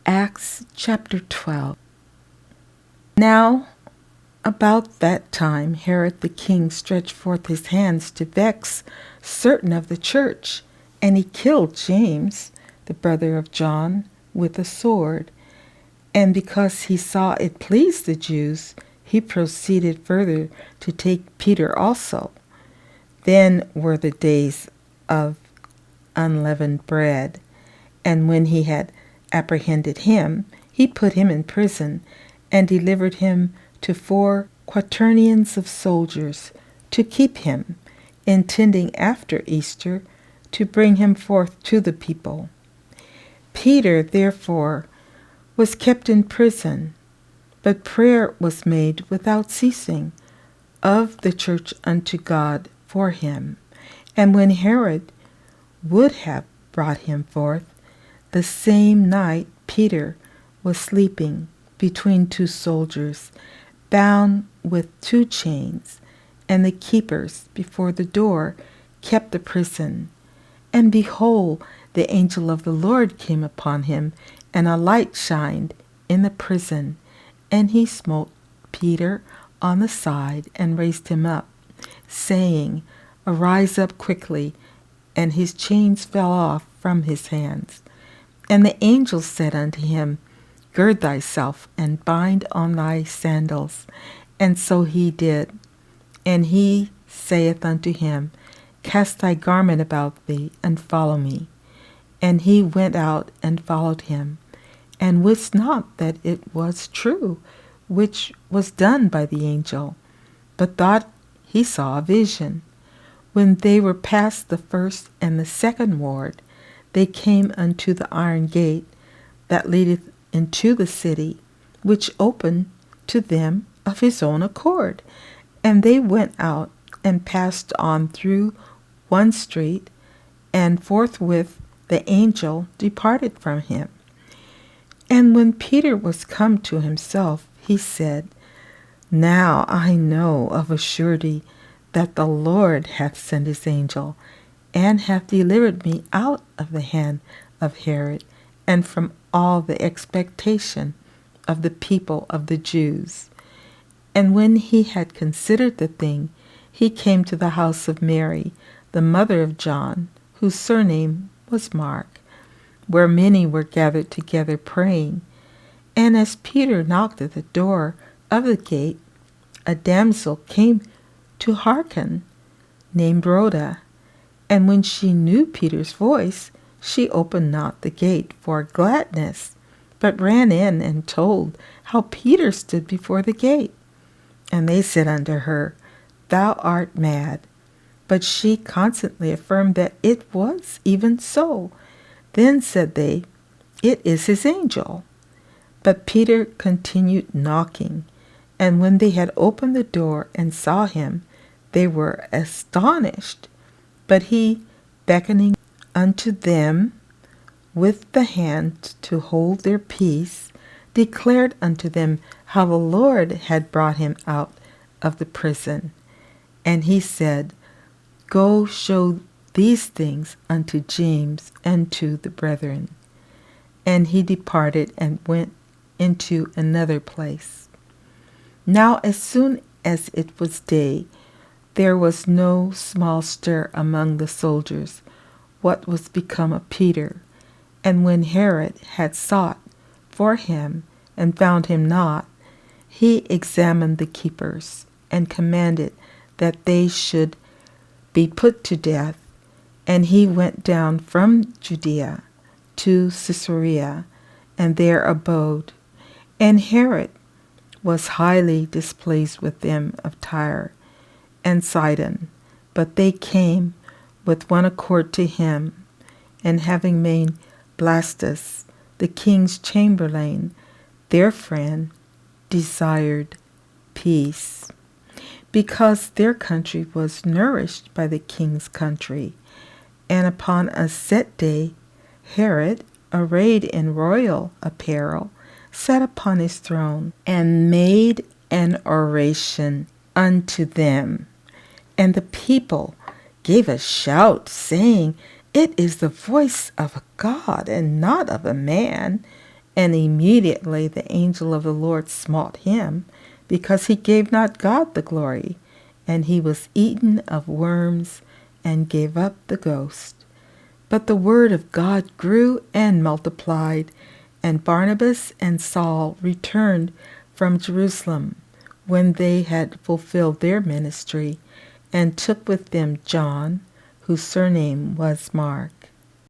Acts chapter 12. Now, about that time, Herod the king stretched forth his hands to vex certain of the church, and he killed James, the brother of John, with a sword. And because he saw it pleased the Jews, he proceeded further to take Peter also. Then were the days of unleavened bread, and when he had apprehended him, he put him in prison, and delivered him to 4 quaternions of soldiers to keep him, intending after Easter to bring him forth to the people. Peter, therefore, was kept in prison, but prayer was made without ceasing of the church unto God for him. And when Herod would have brought him forth, the same night Peter was sleeping between 2 soldiers, bound with 2 chains, and the keepers before the door kept the prison. And behold, the angel of the Lord came upon him, and a light shined in the prison, and he smote Peter on the side and raised him up, saying, Arise up quickly. And his chains fell off from his hands. And the angel said unto him, Gird thyself, and bind on thy sandals. And so he did. And he saith unto him, Cast thy garment about thee, and follow me. And he went out and followed him, and wist not that it was true, which was done by the angel, but thought he saw a vision. When they were past the first and the second ward, they came unto the iron gate that leadeth into the city, which opened to them of his own accord. And they went out and passed on through one street, and forthwith the angel departed from him. And when Peter was come to himself, he said, Now I know of a surety that the Lord hath sent his angel, and hath delivered me out of the hand of Herod, and from all the expectation of the people of the Jews. And when he had considered the thing, he came to the house of Mary, the mother of John, whose surname was Mark, where many were gathered together praying. And as Peter knocked at the door of the gate, a damsel came to hearken, named Rhoda. And when she knew Peter's voice, she opened not the gate for gladness, but ran in and told how Peter stood before the gate. And they said unto her, Thou art mad. But she constantly affirmed that it was even so. Then said they, It is his angel. But Peter continued knocking, and when they had opened the door and saw him, they were astonished. But he, beckoning unto them with the hand to hold their peace, declared unto them how the Lord had brought him out of the prison. And he said, Go show these things unto James and to the brethren. And he departed and went into another place. Now as soon as it was day, there was no small stir among the soldiers what was become of Peter. And when Herod had sought for him and found him not, he examined the keepers and commanded that they should be put to death. And he went down from Judea to Caesarea, and there abode. And Herod was highly displeased with them of Tyre and Sidon, but they came with one accord to him, and having made Blastus, the king's chamberlain, their friend, desired peace, because their country was nourished by the king's country. And upon a set day, Herod, arrayed in royal apparel, sat upon his throne, and made an oration unto them. And the people gave a shout, saying, It is the voice of a God, and not of a man. And immediately the angel of the Lord smote him, because he gave not God the glory. And he was eaten of worms, and gave up the ghost. But the word of God grew and multiplied, and Barnabas and Saul returned from Jerusalem when they had fulfilled their ministry, and took with them John, whose surname was Mark.